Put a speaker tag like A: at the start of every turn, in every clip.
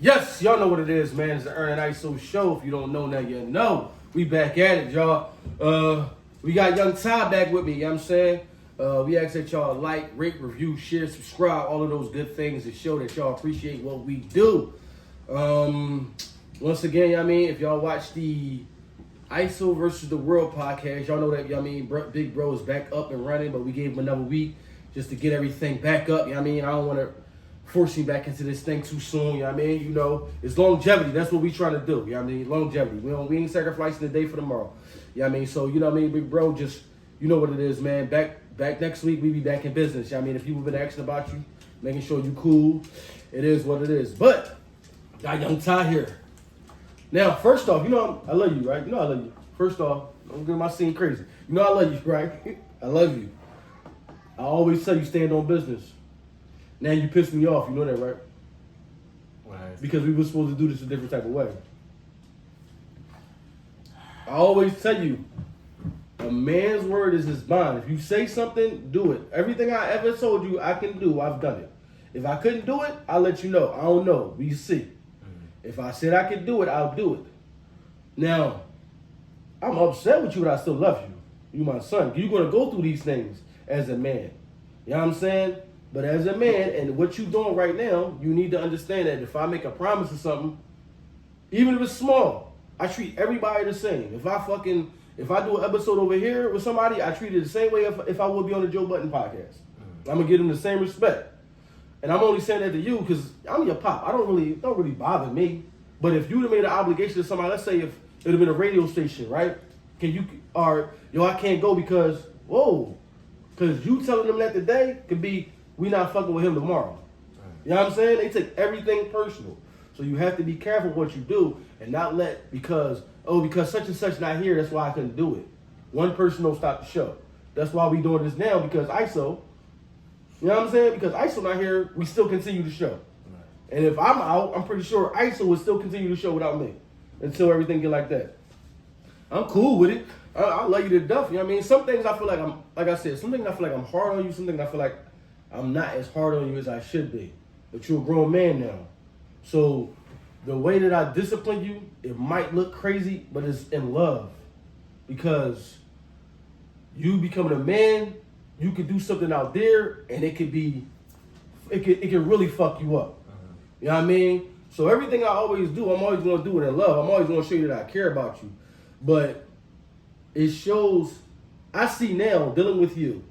A: Yes, y'all know what it is, man. It's the Ern and Iso show. If you don't know now, you know. We back at it, y'all. We got Young Ty back with me, you know what I'm saying? We ask that y'all like, rate, review, share, subscribe, all of those good things to show that y'all appreciate what we do. Once again, I mean, if y'all watch the Iso versus the World podcast, y'all know that, I mean, Big Bro is back up and running, but we gave him another week just to get everything back up, you know what I mean? I don't want to force him back into this thing too soon, you know what I mean? You know, it's longevity. That's what we trying to do, you know what I mean? Longevity. We ain't sacrificing the day for tomorrow, you know what I mean? So, you know what I mean, Big Bro, just, you know what it is, man. Back next week, we be back in business, you know what I mean? If people been asking about you, making sure you cool, it is what it is. But, got Young Ty here. Now, first off, you know I love you, right? You know I love you. First off, I'm getting my scene crazy. You know I love you, right? I love you. I always tell you stand on business. Now you piss me off, you know that, right?
B: Right.
A: Because we were supposed to do this a different type of way. I always tell you, a man's word is his bond. If you say something, do it. Everything I ever told you I can do, I've done it. If I couldn't do it, I'll let you know. I don't know. We see. Mm-hmm. If I said I could do it, I'll do it. Now, I'm upset with you, but I still love you. You my son. You're going to go through these things as a man. You know what I'm saying? But as a man, and what you doing right now, you need to understand that if I make a promise or something, even if it's small, I treat everybody the same. If I do an episode over here with somebody, I treat it the same way if I would be on the Joe Budden podcast. I'm gonna give them the same respect. And I'm only saying that to you because I'm your pop. It don't really bother me. But if you'd have made an obligation to somebody, let's say if it would have been a radio station, right? I can't go because you telling them that today could be we not fucking with him tomorrow. You know what I'm saying? They take everything personal. So you have to be careful what you do and not let because such and such not here, that's why I couldn't do it. One person don't stop the show. That's why we doing this now because Iso, you know what I'm saying? Because Iso not here, we still continue the show. And if I'm out, I'm pretty sure Iso will still continue the show without me until everything get like that. I'm cool with it. I love you to death. You know what I mean? Some things I feel like some things I feel like I'm hard on you. Some things I feel like I'm not as hard on you as I should be. But you're a grown man now. So the way that I discipline you, it might look crazy, but it's in love. Because you becoming a man, you could do something out there and it could really fuck you up. You know what I mean? So everything I always do, I'm always going to do it in love. I'm always going to show you that I care about you. But it shows, I see now, dealing with you,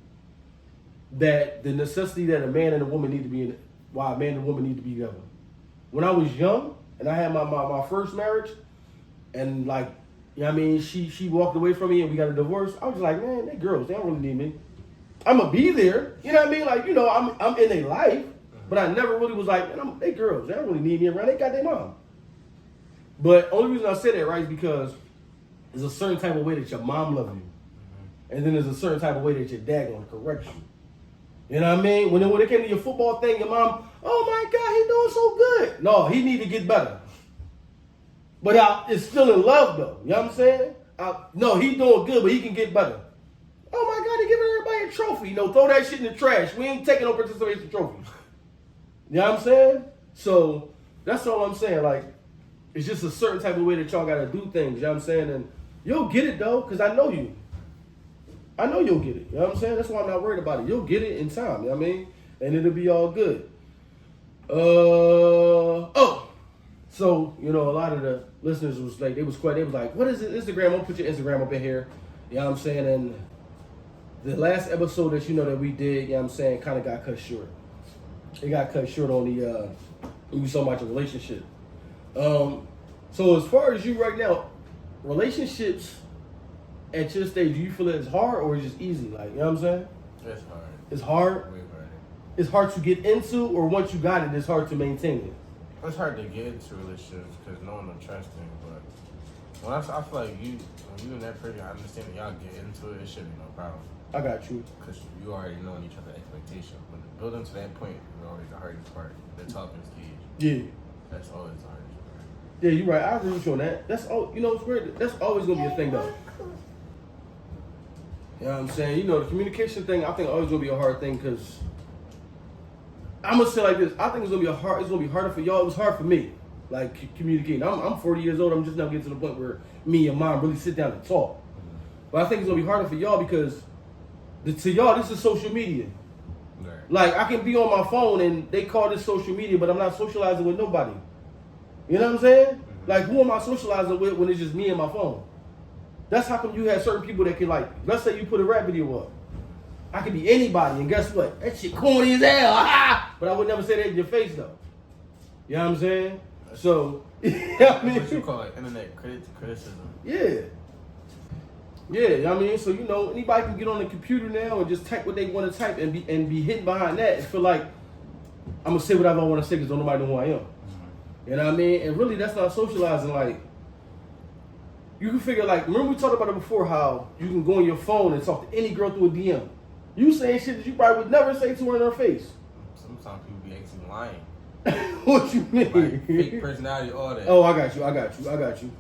A: that the necessity that a man and a woman need to be in, why a man and a woman need to be together. When I was young and I had my first marriage, and like, you know what I mean, she walked away from me and we got a divorce, I was like, man, they girls, they don't really need me. I'm gonna be there, you know what I mean? Like, you know, I'm in their life, but I never really was like, man, they girls, they don't really need me around, they got their mom. But only reason I say that, right, is because there's a certain type of way that your mom loves you. And then there's a certain type of way that your dad gonna correct you. You know what I mean? When it came to your football thing, your mom, oh my God, he doing so good. No, he need to get better. But it's still in love though. You know what I'm saying? No, he doing good, but he can get better. Oh my God, they giving everybody a trophy. You know, throw that shit in the trash. We ain't taking no participation trophies. You know what I'm saying? So that's all I'm saying. Like, it's just a certain type of way that y'all gotta do things. You know what I'm saying? And you'll get it though, because I know you. I know you'll get it. You know what I'm saying? That's why I'm not worried about it. You'll get it in time. You know what I mean? And it'll be all good. So, you know, a lot of the listeners was like, they was like, what is it? Instagram? I'll put your Instagram up in here. You know what I'm saying? And the last episode that you know that we did, you know what I'm saying, kind of got cut short. It got cut short on the, we was talking about your relationship. So as far as you right now, relationships at your stage, do you feel it's hard or it's just easy? Like, you know what I'm saying?
B: It's hard.
A: It's hard?
B: Way harder.
A: It's hard to get into, or once you got it, it's hard to maintain it?
B: It's hard to get into relationships because no one will trust him. But when I feel like when you and that person, I understand that y'all get into it, it should be no problem.
A: I got you.
B: Because you already know each other's expectation. But building to that point is always the hardest part. The talking stage.
A: Yeah.
B: That's always the hardest part.
A: Yeah, you're right. I agree with you on that. That's all. You know, it's weird. That's always gonna be a thing, though. You know what I'm saying? You know, the communication thing, I think always gonna be a hard thing because I'm gonna say like this. I think it's gonna be harder for y'all. It was hard for me. You like communicating. I'm 40 years old. I'm just now getting to the point where me and mom really sit down and talk. But I think it's gonna be harder for y'all because to y'all this is social media.
B: Right.
A: Like I can be on my phone and they call this social media, but I'm not socializing with nobody. You know what I'm saying? Mm-hmm. Like who am I socializing with when it's just me and my phone? That's how come you have certain people that can like, let's say you put a rap video up. I could be anybody, and guess what? That shit corny as hell. But I would never say that in your face though. You know what I'm saying? So, you know what I mean?
B: What you call it, internet criticism.
A: Yeah. Yeah, you know what I mean? So, you know, anybody can get on the computer now and just type what they want to type and be hidden behind that and feel like I'm going to say whatever I want to say because don't nobody know who I am. Mm-hmm. You know what I mean? And really, that's not socializing. Like, you can figure, like, remember we talked about it before, how you can go on your phone and talk to any girl through a DM. You saying shit that you probably would never say to her in her face.
B: Sometimes people be actually lying.
A: What you mean?
B: Like, fake personality, all that.
A: Oh, I got you.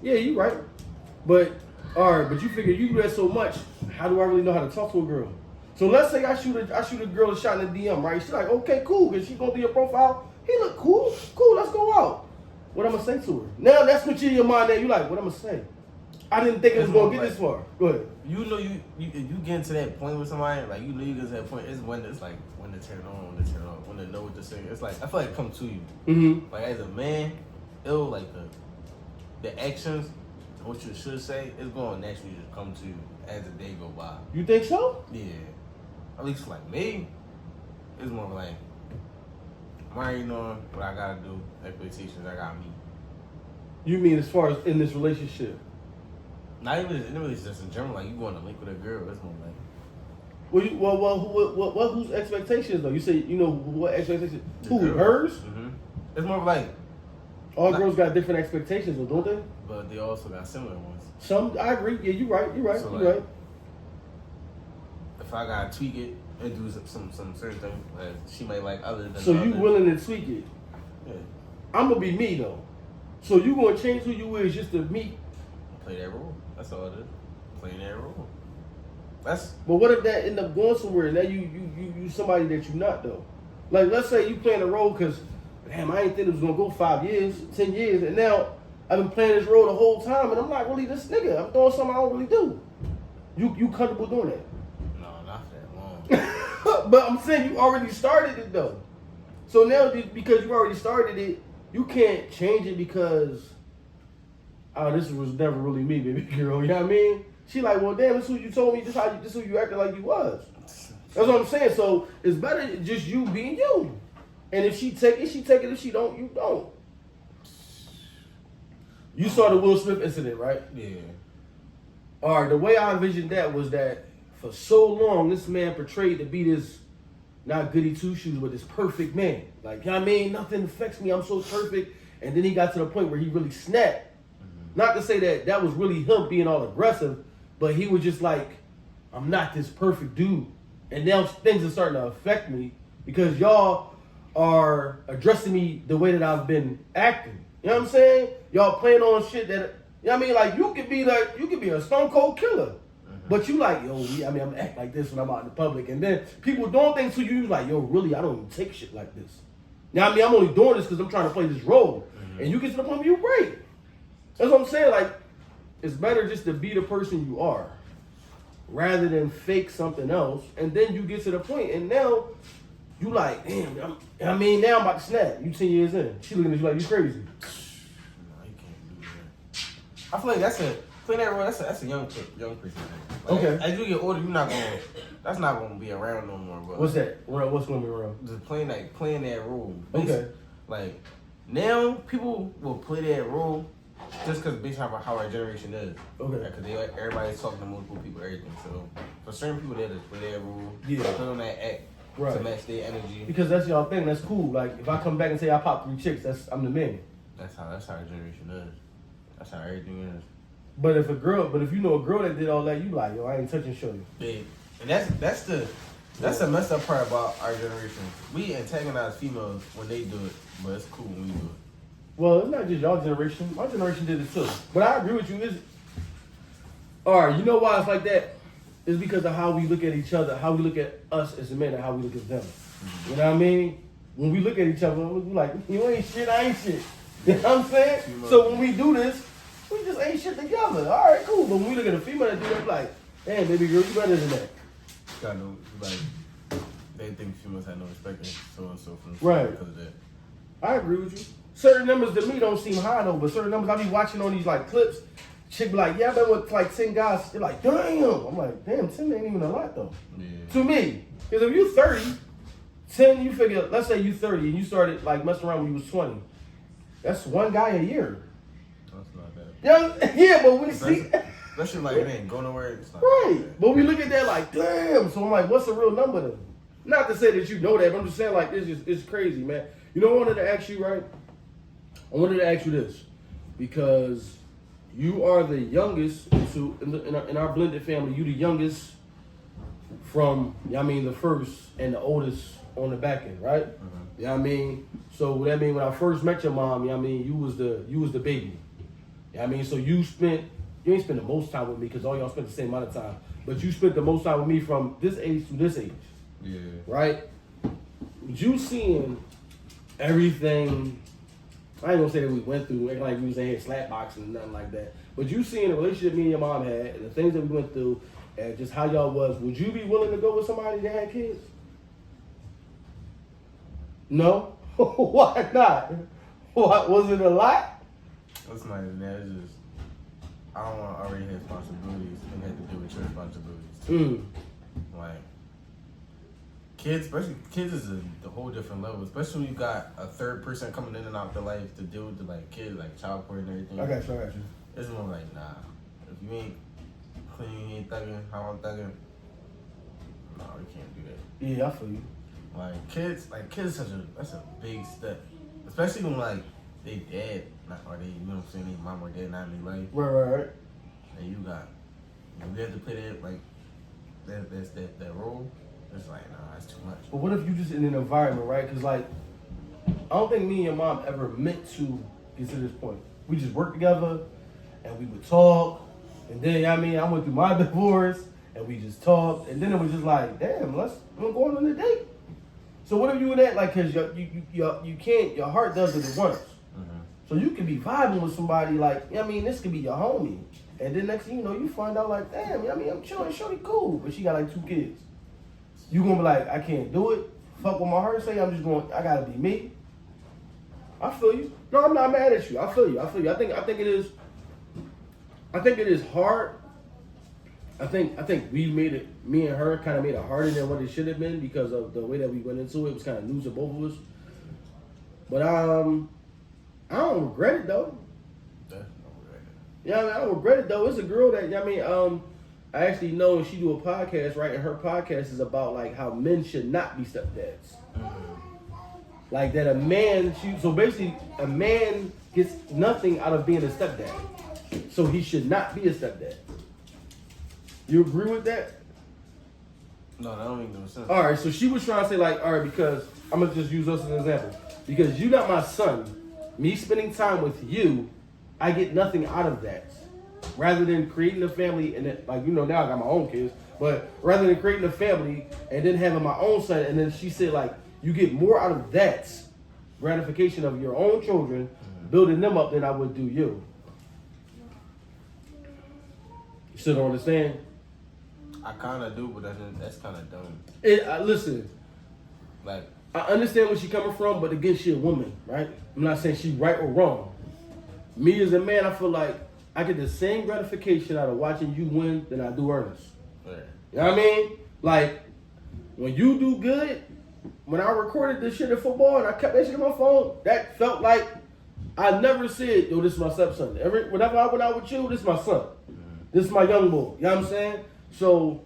A: Yeah, you right. But, alright, but you figure you do that so much, how do I really know how to talk to a girl? So let's say I shoot a girl a shot in the DM, right? She's like, okay, cool, because she going through your profile. He look cool, let's go out. What I'm going to say to her? Now that's what you in your mind now. You like, what I'm going to say? I didn't think it was going to get this far. Go ahead.
B: You know, you get to that point with somebody, like, you know you get to that point, it's when it's like, when to turn on, when to turn off, when to know what to say. It's like, I feel like it come to you.
A: Mm-hmm.
B: Like, as a man, it'll, like, the actions, what you should say, it's going to naturally just come to you as the day go by.
A: You think so?
B: Yeah. At least, like, me, it's more like, I'm already knowing what I got to do, expectations I got to meet.
A: You mean as far as in this relationship?
B: Not even just in general, like you going to link with a girl, it's more like.
A: Well, whose expectations though? You say you know what expectations? Who,
B: girl.
A: hers?
B: Mm-hmm. It's more like.
A: All girls got different expectations, though, don't they?
B: But they also got similar ones.
A: Some, I agree. Yeah, you're right.
B: So
A: You're right.
B: If I gotta tweak it and do some certain thing, like she might like other than.
A: So you willing to tweak it?
B: Yeah.
A: I'm gonna be me though. So you gonna change who you is just to meet?
B: Play that role. That's all it is. Play that role. That's.
A: But what if that end up going somewhere and now you somebody that you not though? Like let's say you playing a role because, damn, I ain't think it was gonna go 5 years, 10 years, and now I've been playing this role the whole time and I'm not really this nigga. I'm doing something I don't really do. You comfortable doing that?
B: No, not for that long.
A: But I'm saying you already started it though. So now because you already started it, you can't change it because this was never really me, baby girl. You know what I mean? She like, well, damn, this is who you told me. This who you acted like you was. That's what I'm saying. So it's better just you being you. And if she take it, she take it. If she don't, you don't. You saw the Will Smith incident, right?
B: Yeah.
A: All right. The way I envisioned that was that for so long, this man portrayed to be this not goody two shoes, but this perfect man. Like, you know what I mean? Nothing affects me. I'm so perfect. And then he got to the point where he really snapped. Not to say that was really him being all aggressive, but he was just like, I'm not this perfect dude. And now things are starting to affect me because y'all are addressing me the way that I've been acting. You know what I'm saying? Y'all playing on shit that, you know what I mean? Like, you could be a stone cold killer. But you like, yo, I'm gonna act like this when I'm out in the public. And then people doing things to you, like, yo, really, I don't even take shit like this. Now, I mean, I'm only doing this because I'm trying to play this role. And you get to the point where you break. That's what I'm saying. Like, it's better just to be the person you are rather than fake something else. And then you get to the point, and now you like, damn, now I'm about to snap. You 10 years in. She looking at you like you crazy.
B: No, you can't do that. I feel like that's a young person thing. Like,
A: Okay.
B: As you get older, that's not gonna be around no more. But
A: What's that? What's going to be around?
B: just playing that role.
A: Okay.
B: Like now, people will play that role just because based on how our generation is.
A: Okay.
B: Because everybody's talking to multiple people, everything. So for certain people, they just play that role.
A: Yeah.
B: Put on that act
A: Right.
B: to match their energy.
A: Because that's y'all thing. That's cool. Like, if I come back and say I popped 3 chicks, I'm the man.
B: That's how our generation is. That's how everything is.
A: But if you know a girl that did all that, you like, yo, I ain't touching shorty.
B: Yeah. And that's the messed up part about our generation. We antagonize females when they do it, but it's cool when we do it.
A: Well, it's not just y'all generation. My generation did it too. But I agree with you. Alright, you know why it's like that? It's because of how we look at each other, how we look at us as men, and how we look at them. You know what I mean? when we look at each other, we like, you ain't shit, I ain't shit. You know what I'm saying? So when we do this, we just ain't shit together. All right, cool. But when we look at a female that do that, like, damn, baby girl, you better than that.
B: Got no, like, they think females have no respect and so from
A: right.
B: because of that.
A: I agree with you. Certain numbers to me don't seem high though, but certain numbers I be watching on these like clips. Chick be like, yeah, I've been with like 10 guys. They're like, damn. I'm like, damn, 10 ain't even a lot though.
B: Yeah.
A: To me, because if you 30, 10, you figure, let's say you 30 and you started like messing around when you was 20. That's one guy a year.
B: That's not bad.
A: Yeah, but we see.
B: Especially like it ain't go nowhere. It's not
A: right. But we look at that like, damn. So I'm like, what's the real number then? Not to say that you know that, but I'm just saying like, it's crazy, man. You know, I wanted to ask you, right? I wanted to ask you this because you are the youngest in our blended family. You the youngest from, I mean, the first and the oldest on the back end, right? Mm-hmm. You know what I mean? So what that mean when I first met your mom, you know what I mean, you was the baby. You know what I mean? So you ain't spent the most time with me because all y'all spent the same amount of time. But you spent the most time with me from this age to this age.
B: Yeah.
A: Right? You seeing everything, I ain't gonna say that we went through, like we was in here slapboxing and nothing like that. But you seeing the relationship me and your mom had and the things that we went through and just how y'all was, would you be willing to go with somebody that had kids? No? Why not? What, was it a lot?
B: It's not even that. It's just, I don't want to already have responsibilities and have to deal with your responsibilities too. Like, kids, especially kids is a whole different level. Especially when you got a third person coming in and out the life to deal with the like kids, like child support and everything.
A: I got you.
B: It's more like, nah. If you ain't clean, you ain't thugging, how I'm thugging, no, we can't do that.
A: Yeah, I feel you.
B: Like kids is that's a big step. Especially when like they dead, or they, you know what I'm saying, they mom or dad not in their life.
A: Right.
B: And you have to play that like that role. It's like, nah, that's too much.
A: But what if you just in an environment, right? Because like, I don't think me and your mom ever meant to get to this point. We just worked together, and we would talk, and then I went through my divorce, and we just talked, and then it was just like, damn, we're going on a date. So what if you in that, like, cause you can't, your heart does it at once. Mm-hmm. So you could be vibing with somebody like, this could be your homie, and then next thing you know, you find out like, damn, I'm chilling, shorty cool, but she got like 2 kids. You gonna be like, I can't do it. Fuck what my heart say. I'm just going. I gotta be me. I feel you. No, I'm not mad at you. I feel you. I think it is. I think it is hard. I think we made it. Me and her kind of made it harder than what it should have been because of the way that we went into it. It was kind of new to both of us. But I don't regret it though. Yeah, I don't regret it though. It's a girl that I actually know, and she do a podcast, right? And her podcast is about like how men should not be stepdads. Like that so basically a man gets nothing out of being a stepdad. So he should not be a stepdad. You agree with that?
B: No, that don't make no sense.
A: All right, so she was trying to say like, all right, because I'm going to just use us as an example. Because you got my son, me spending time with you, I get nothing out of that. Rather than creating a family and then, like, now I got my own kids, but rather than creating a family and then having my own son, and then she said, like, you get more out of that gratification of your own children, building them up than I would do you. You still don't understand?
B: I kind of do, but that's kind of dumb.
A: Listen,
B: like,
A: I understand where she's coming from, but again, she a woman, right? I'm not saying she's right or wrong. Me as a man, I feel like I get the same gratification out of watching you win than I do Ernest.
B: Yeah.
A: You know what I mean? Like, when you do good, when I recorded this shit in football and I kept that shit on my phone, that felt like I never said, yo, this is my stepson. Whenever I went out with you, this is my son. This is my young boy. You know what I'm saying? So,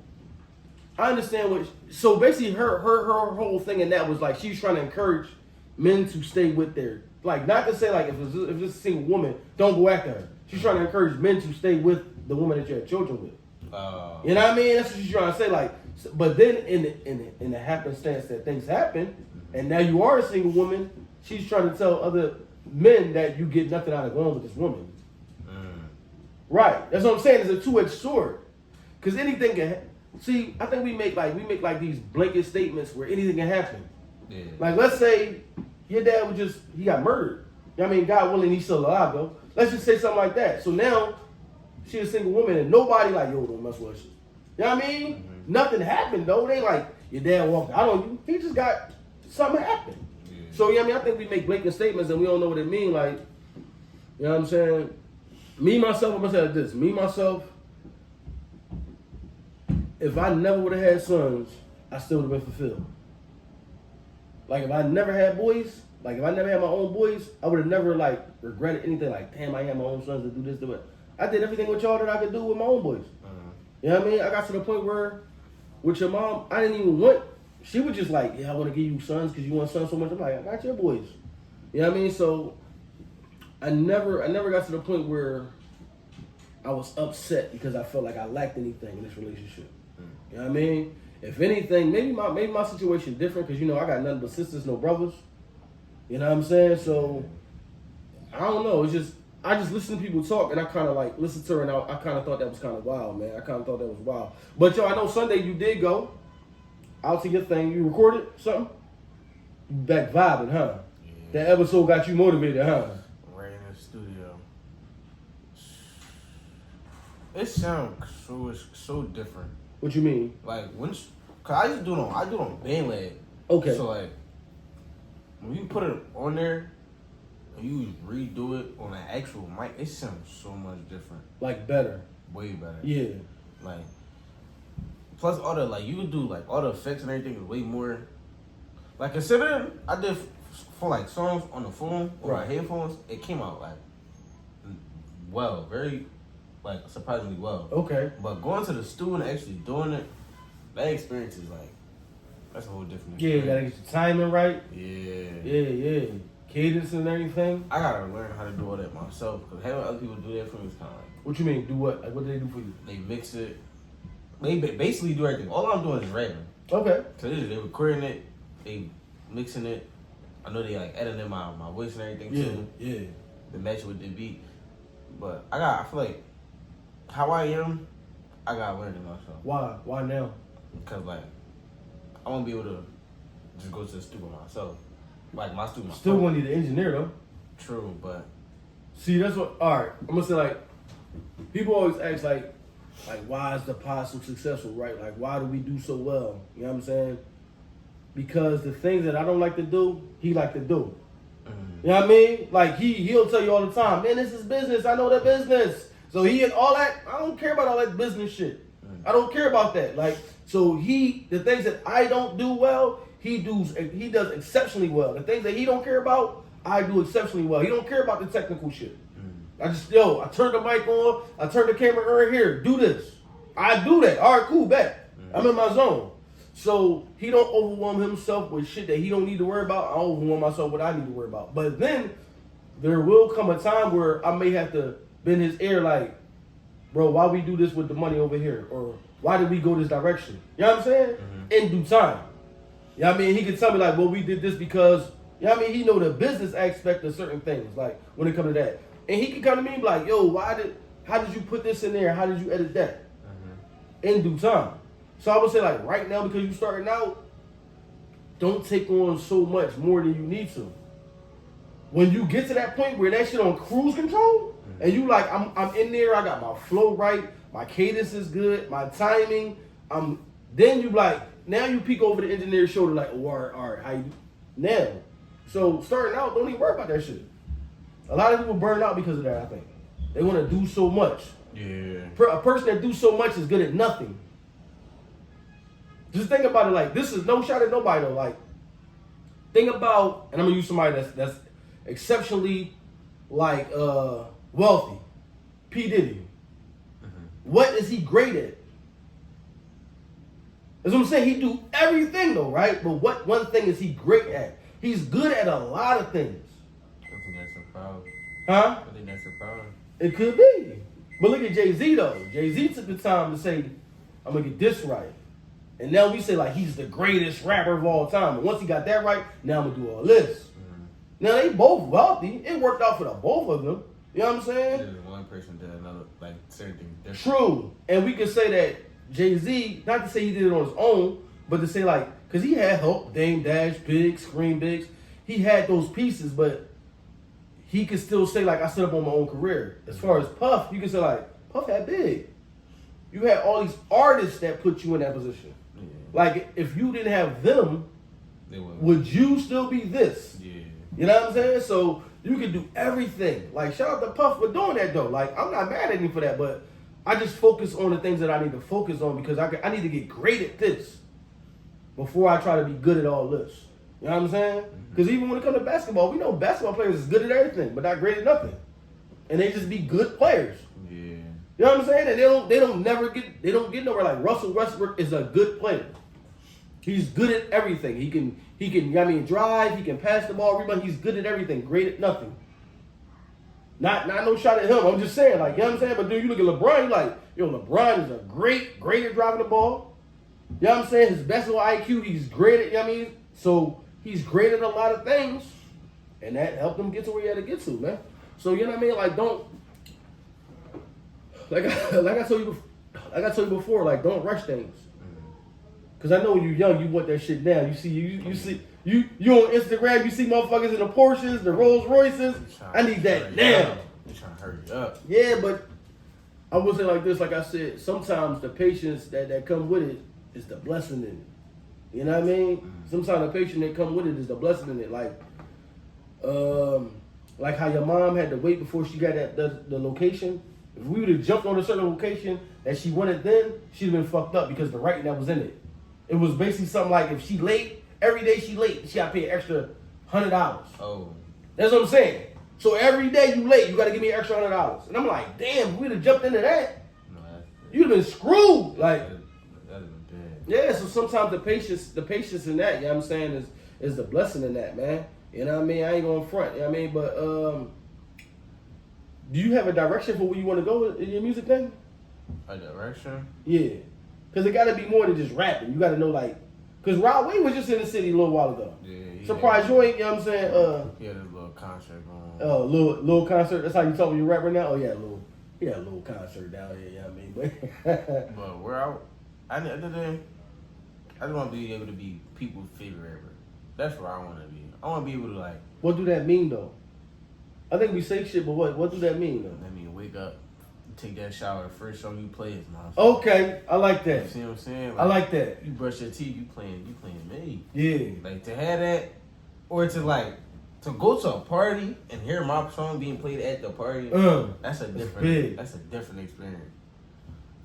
A: I understand so basically her whole thing in that was like, she's trying to encourage men to stay with their, like, not to say like, if it's a single woman, don't go after her. She's trying to encourage men to stay with the woman that you have children with. You know what I mean? That's what she's trying to say. Like, but then in the happenstance that things happen, and now you are a single woman, she's trying to tell other men that you get nothing out of going with this woman. Right. That's what I'm saying. It's a two-edged sword. Because anything can. See, I think we make like these blanket statements where anything can happen.
B: Yeah.
A: Like, let's say your dad he got murdered. You know what I mean? God willing, he's still alive, though. Let's just say something like that. So now, she's a single woman, and nobody like, yo, don't mess with her. You know what I mean? Mm-hmm. Nothing happened, though. They like, your dad walked out on you. He just got, something happened. Yeah. So, you know what I mean? I think we make blatant statements, and we don't know what it means. Like, you know what I'm saying? Me, myself, I'm going to say like this. Me, myself, if I never would have had sons, I still would have been fulfilled. Like, if I never had boys, like, if I never had my own boys, I would have never, like, regretted anything. Like, damn, I had my own sons to do this, do it. I did everything with y'all that I could do with my own boys. You know what I mean? I got to the point where, with your mom, I didn't even want, she was just like, yeah, I want to give you sons because you want sons so much. I'm like, I got your boys. You know what I mean? So, I never got to the point where I was upset because I felt like I lacked anything in this relationship. You know what I mean? If anything, maybe my situation different because, you know, I got nothing but sisters, no brothers. You know what I'm saying? So, I don't know. It's just, I just listen to people talk and I kind of like listen to her and I kind of thought that was kind of wild, man. I kind of thought that was wild. But, yo, I know Sunday you did go out to your thing. You recorded something? You back vibing, huh? Yeah. That episode got you motivated, huh?
B: Right in the studio. It sounds so different.
A: What you mean?
B: Like, cause I used to do it on Bandlab.
A: Okay.
B: So, like, when you put it on there, and you redo it on an actual mic, it sounds so much different.
A: Like better.
B: Way better.
A: Yeah.
B: Like, plus all the, like, you would do, like, all the effects and everything is way more, like, considering I did for, like, songs on the phone or my headphones, it came out, like, well, very, like, surprisingly well.
A: Okay.
B: But going to the studio and actually doing it, that experience is, like, that's a whole different experience.
A: Yeah, you gotta get your timing right.
B: Yeah.
A: Yeah. Cadence and everything.
B: I gotta learn how to do all that myself because having other people do that for me is kind of like.
A: What you mean? Do what? Like, what do they do for you?
B: They mix it. They basically do everything. All I'm doing is rapping.
A: Okay.
B: So they recording it, they mixing it. I know they like editing my voice and everything too.
A: Yeah.
B: To match with the beat. But I feel like how I am, I gotta learn it myself.
A: Why? Why now?
B: Because like I won't be able to just go to the studio myself. Like my studio.
A: Still want to need an engineer though.
B: True, but
A: see that's what. All right, I'm gonna say like people always ask like why is the pod so successful, right? Like why do we do so well? You know what I'm saying? Because the things that I don't like to do, he like to do. You know what I mean? Like he'll tell you all the time, man, this is business. I know the business. So he and all that. I don't care about all that business shit. I don't care about that. Like so the things that I don't do well. He does exceptionally well. The things that he don't care about, I do exceptionally well. He don't care about the technical shit. I turn the mic on, I turn the camera on here, do this. I do that. All right, cool, bet. I'm in my zone. So he don't overwhelm himself with shit that he don't need to worry about. I overwhelm myself with what I need to worry about. But then there will come a time where I may have to bend his ear like, bro, why we do this with the money over here? Or why did we go this direction? You know what I'm saying? In due time. You know what I mean? He can tell me like, well, we did this because, you know what I mean? He know the business aspect of certain things, like when it comes to that. And he can come to me and be like, yo, how did you put this in there? How did you edit that? In due time. So I would say like right now, because you're starting out, don't take on so much more than you need to. When you get to that point where that shit on cruise control, and you like, I'm in there, I got my flow right, my cadence is good, my timing, then you like, now you peek over the engineer's shoulder like, oh, all right, how you now? So starting out, don't even worry about that shit. A lot of people burn out because of that, I think. They want to do so much.
B: Yeah.
A: A person that do so much is good at nothing. Just think about it like, this is no shot at nobody though. Like, think about, and I'm gonna use somebody that's exceptionally like wealthy. P. Diddy. What is he great at? That's what I'm saying. He do everything though, right? But what one thing is he great at? He's good at a lot of things.
B: I think that's a problem.
A: Huh?
B: I think that's a problem.
A: It could be. But look at Jay-Z though. Jay-Z took the time to say, I'm gonna get this right. And now we say like he's the greatest rapper of all time. And once he got that right, now I'm gonna do all this. Now they both wealthy. It worked out for the both of them. You know what I'm saying?
B: One person did another, like certain things different.
A: True. And we can say that Jay-Z, not to say he did it on his own, But to say like, cause he had help, Dame Dash, Big, Scream Bigs. He had those pieces, but he could still say like, I set up on my own career. As far as Puff, you can say like, Puff had Big. You had all these artists that put you in that position. Yeah. Like if you didn't have them, would you still be this? Yeah. You know what I'm saying? So you can do everything. Like shout out to Puff for doing that though. Like I'm not mad at him for that, but I just focus on the things that I need to focus on because I need to get great at this before I try to be good at all this. You know what I'm saying? Because even when it comes to basketball, we know basketball players is good at everything, but not great at nothing. And they just be good players. Yeah. You know what I'm saying? And they don't get nowhere. Like Russell Westbrook is a good player. He's good at everything. He can drive, he can pass the ball, rebound. He's good at everything, great at nothing. Not no shot at him. I'm just saying, like, you know what I'm saying? But then you look at LeBron, you're like, yo, LeBron is a great at driving the ball. You know what I'm saying? His basketball IQ, he's great at, you know what I mean? So he's great at a lot of things. And that helped him get to where he had to get to, man. So you know what I mean? Like don't like I told you before, like don't rush things. Cause I know when you're young, you want that shit now. You see on Instagram, you see motherfuckers in the Porsches, the Rolls Royces. I need that now.
B: You're trying to hurry up.
A: Yeah, but I would say like this, like I said, sometimes the patience that comes with it is the blessing in it. You know what I mean? Sometimes the patience that comes with it is the blessing in it. Like how your mom had to wait before she got the location. If we would have jumped on a certain location that she wanted then, she'd have been fucked up because the writing that was in it. It was basically something like if she late, every day she late, she got to pay an extra $100. Oh. That's what I'm saying. So every day you late, you got to give me an extra $100. And I'm like, damn, if we'd have jumped into that, you'd have been screwed. Like, that'd have been bad. Yeah, so sometimes the patience in that, you know what I'm saying, is the blessing in that, man. You know what I mean? I ain't going front, you know what I mean? But do you have a direction for where you want to go in your music thing?
B: A direction?
A: Yeah. Because it got to be more than just rapping. You got to know, like, because Rod Wave was just in the city a little while ago. Yeah. Surprised you ain't, you know what I'm saying?
B: He had a little concert going on.
A: Little concert. That's how you talk when you rap right now? Oh, yeah, he had a little concert down here, you know what I mean?
B: But where I just want to be able to be people's favorite rapper. That's where I want to be. I want to be able to, like...
A: What do that mean, though? I think we say shit, but what do that mean, though?
B: That mean wake up, take that shower, the first song you play is my
A: song. Okay, I like that.
B: You see what I'm saying? Like,
A: I like that.
B: You brush your teeth, you playing me.
A: Yeah.
B: Like, to have that, or to go to a party and hear my song being played at the party, that's a different experience.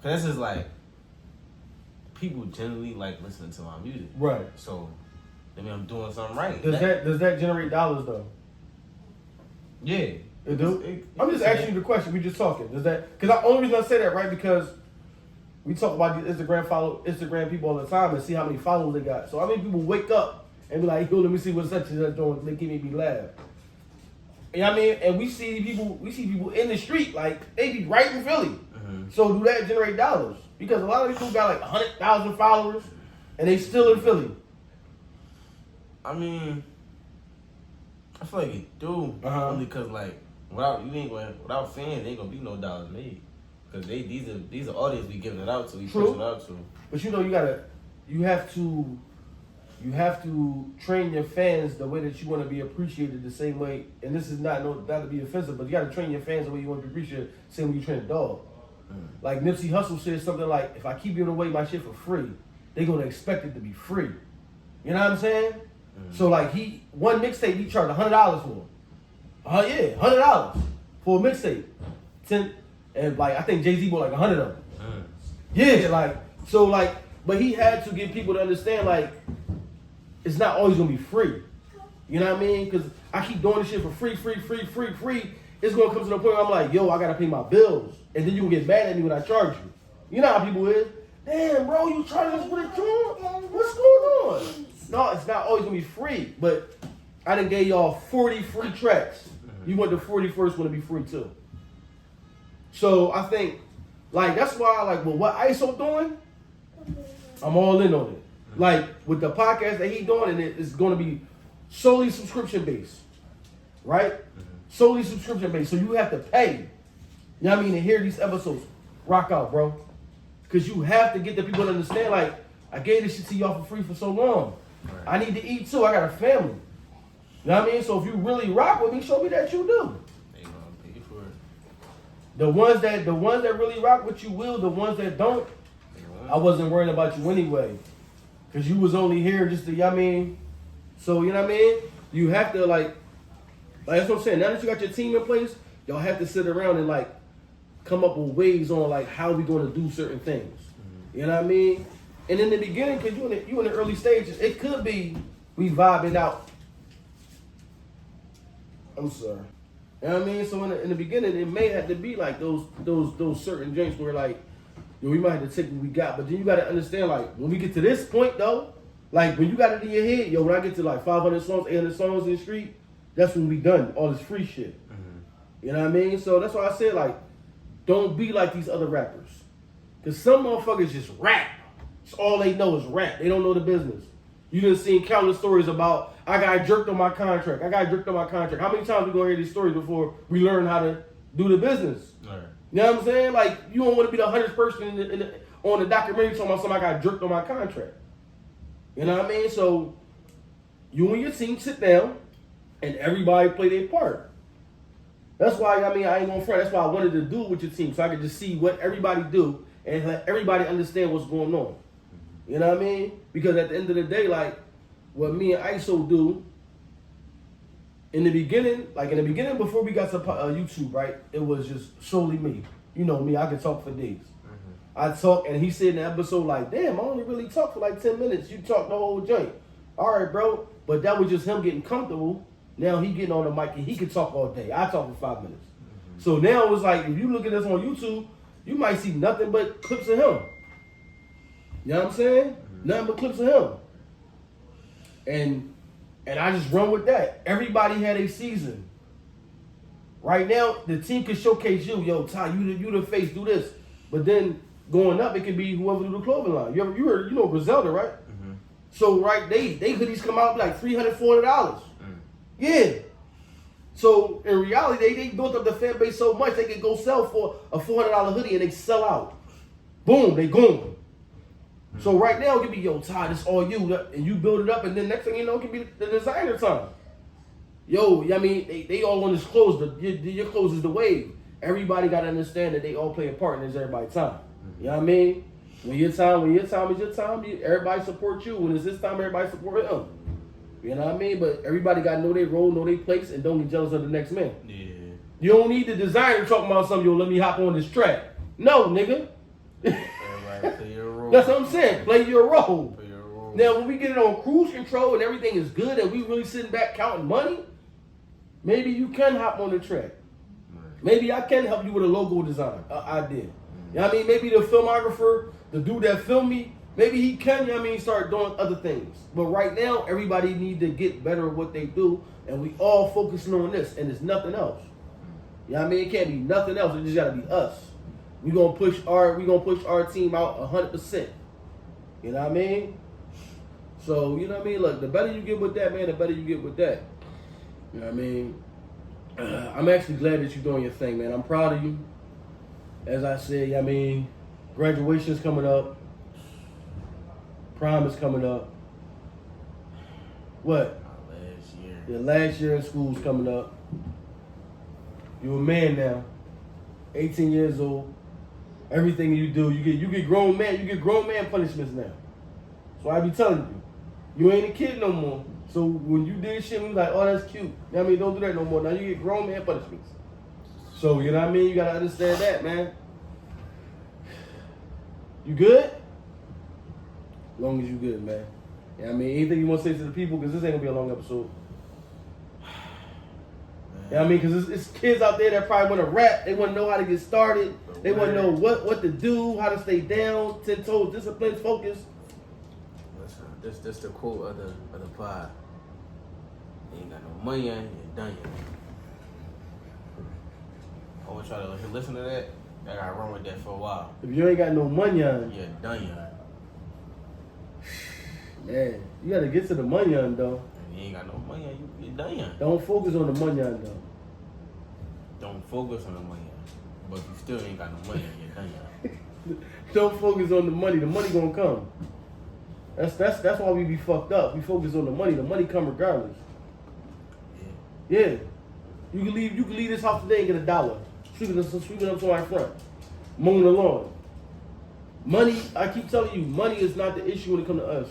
B: Cause that's just like, people generally like listening to my music. Right. So, I mean, I'm doing something right.
A: Does that generate dollars though?
B: Yeah.
A: It do? I'm just asking you the question. We just talking. Does that? Because the only reason I say that, right? Because we talk about these Instagram people all the time and see how many followers they got. So how many people wake up and be like, yo, let me see what such and such doing. They give me laugh. You know what I mean? And we see people in the street, like they be right in Philly. Mm-hmm. So do that generate dollars? Because a lot of people got like 100,000 followers and they still in Philly.
B: I mean, I feel like it do only because like without fans, ain't gonna be no dollars made. Because these are audience we giving it out to, we pushing it out to.
A: But you know you have to train your fans the way that you want to be appreciated the same way. And this is not to be offensive, but you got to train your fans the way you want to be appreciated, the same way you train a dog. Like Nipsey Hussle said something like, if I keep giving away my shit for free, they're gonna expect it to be free. You know what I'm saying? So like one mixtape he charged $100 for. Yeah, $100 for a mixtape. And like I think Jay-Z bought like 100 of them. Yeah, but he had to get people to understand like it's not always gonna be free. You know what I mean? Because I keep doing this shit for free. It's gonna come to the point where I'm like, yo, I gotta pay my bills, and then you gonna get mad at me when I charge you. You know how people is. Damn, bro, you charging us for the joint? What's going on? No, it's not always gonna be free, but I done gave y'all 40 free tracks. You want the 41st one to be free too. So I think, like, that's why, what Iso doing, I'm all in on it. Like, with the podcast that he doing, and it's gonna be solely subscription based, right? Solely subscription based. So you have to pay, you know what I mean, to hear these episodes. Rock out, bro. Because you have to get the people to understand, like, I gave this shit to y'all for free for so long.
B: Right.
A: I need to eat too. I got a family. You know what I mean? So if you really rock with me, show me that you do.
B: They gonna pay for it.
A: The ones that really rock with you will. The ones that don't, I wasn't worried about you anyway. Cause you was only here just to, you know what I mean? So, you know what I mean? You have to like that's what I'm saying. Now that you got your team in place, y'all have to sit around and like come up with ways on like how we gonna do certain things. You know what I mean? And in the beginning, cause you in the early stages, it could be we vibing out. I'm sorry. You know what I mean? So in the beginning, it may have to be like those certain drinks where like, yo, we might have to take what we got. But then you got to understand, like, when we get to this point, though, like, when you got it in your head, yo, when I get to like 500 songs, 800 songs in the street, that's when we done all this free shit. You know what I mean? So that's why I said, like, don't be like these other rappers. Because some motherfuckers just rap. It's all they know is rap. They don't know the business. You done seen countless stories about, I got jerked on my contract. I got jerked on my contract. How many times we gonna hear these stories before we learn how to do the business?
B: Right.
A: You know what I'm saying? Like, you don't want to be the 100th person on the documentary talking about somebody got jerked on my contract. You know what I mean? So, you and your team sit down and everybody play their part. That's why, I mean, I ain't gonna front. That's why I wanted to do it with your team so I could just see what everybody do and let everybody understand what's going on. You know what I mean? Because at the end of the day, like, what me and Iso do, in the beginning before we got to YouTube, right? It was just solely me. You know me, I could talk for days. I talk, and he said in the episode, like, damn, I only really talk for like 10 minutes. You talk the whole joint. All right, bro. But that was just him getting comfortable. Now he getting on the mic and he can talk all day. I talk for 5 minutes. So now it's like, if you look at this on YouTube, you might see nothing but clips of him. You know what I'm saying? Nothing but clips of him. And I just run with that. Everybody had a season. Right now, the team can showcase you. Yo, Ty, you the face, do this. But then going up, it can be whoever do the clothing line. You heard, Griselda, right? So right, they hoodies come out like $300, $400. Yeah. So in reality, they built up the fan base so much they could go sell for a $400 hoodie and they sell out. Boom, they gone. So right now it could be, yo, Ty, this all you, and you build it up, and then next thing you know, it can be the designer time. Yo, I mean, they all want his clothes. Your clothes is the wave. Everybody got to understand that they all play a part and it's everybody's time. You know what I mean? When your time is your time, everybody support you. When it's this time, everybody support him. You know what I mean? But everybody got to know their role, know their place, and don't get jealous of the next man.
B: Yeah.
A: You don't need the designer talking about something, yo, let me hop on this track. No, nigga.
B: Everybody play your role.
A: That's what I'm saying. Play your role.
B: Play your role.
A: Now, when we get it on cruise control and everything is good and we really sitting back counting money, maybe you can hop on the track. Maybe I can help you with a logo design. I did. You know what I mean? Maybe the filmographer, the dude that filmed me, maybe he can, you know what I mean, start doing other things. But right now, everybody need to get better at what they do, and we all focusing on this, and it's nothing else. You know what I mean? It can't be nothing else. It just gotta be us. We gonna push our team out 100%. You know what I mean? So, you know what I mean? Look, the better you get with that, man, the better you get with that. You know what I mean? I'm actually glad that you're doing your thing, man. I'm proud of you. As I said, I mean, graduation's coming up. Prom is coming up. What?
B: Last year.
A: Your last year in school's coming up. You're a man now. 18 years old. Everything you do, you get grown man. You get grown man punishments now. So I be telling you, you ain't a kid no more. So when you did shit, we was like, oh, that's cute. You know what I mean? Don't do that no more. Now you get grown man punishments. So, you know what I mean? You gotta understand that, man. You good? As long as you good, man. You know what I mean? Anything you want to say to the people? Because this ain't gonna be a long episode. You know what I mean? Because it's kids out there that probably want to rap. They want to know how to get started. They want to know what to do, how to stay down, 10 toes, discipline, focus.
B: Listen, this the quote of the pod. You ain't got no money, and you're done yet. I want y'all to listen to that. I gotta run with that for a while.
A: If you ain't got no money on,
B: You're done yet.
A: man, you gotta get to the money on though.
B: If you ain't got no money, you're done yet.
A: Don't focus on the money on though.
B: Don't focus on the money. But if you still ain't got no money, you're done yet.
A: Don't focus on the money. The money gonna come. That's why we be fucked up. We focus on the money. The money come regardless. Yeah. You can leave this house today and get $1. Sweeping up somebody's front. Mowing the lawn. Money, I keep telling you, money is not the issue when it comes to us.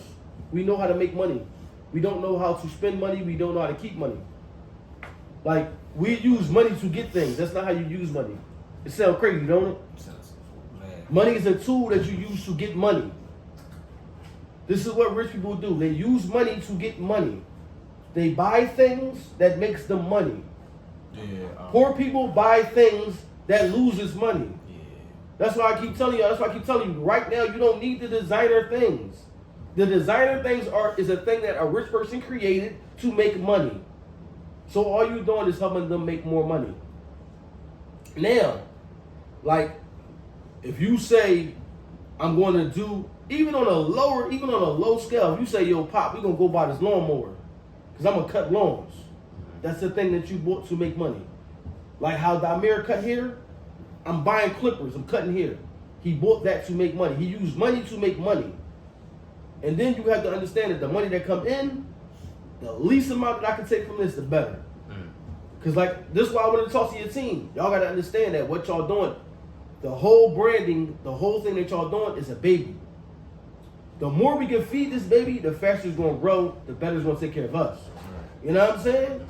A: We know how to make money. We don't know how to spend money. We don't know how to keep money. Like, we use money to get things. That's not how you use money. It sounds crazy, don't it? Money is a tool that you use to get money. This is what rich people do. They use money to get money. They buy things that makes them money. Poor people buy things that loses money. That's why I keep telling you. Right now, you don't need the designer things. The designer things is a thing that a rich person created to make money. So all you're doing is helping them make more money. Now, like, if you say, I'm going to do, even on a low scale, if you say, yo, Pop, we're going to go buy this lawnmower because I'm going to cut lawns. That's the thing that you bought to make money. Like how Damir cut hair, I'm buying clippers, I'm cutting hair. He bought that to make money. He used money to make money. And then you have to understand that the money that come in, the least amount that I can take from this, the better. Because like, this is why I want to talk to your team. Y'all got to understand that what y'all doing, the whole branding, the whole thing that y'all doing is a baby. The more we can feed this baby, the faster it's going to grow, the better it's going to take care of us. You know what I'm saying?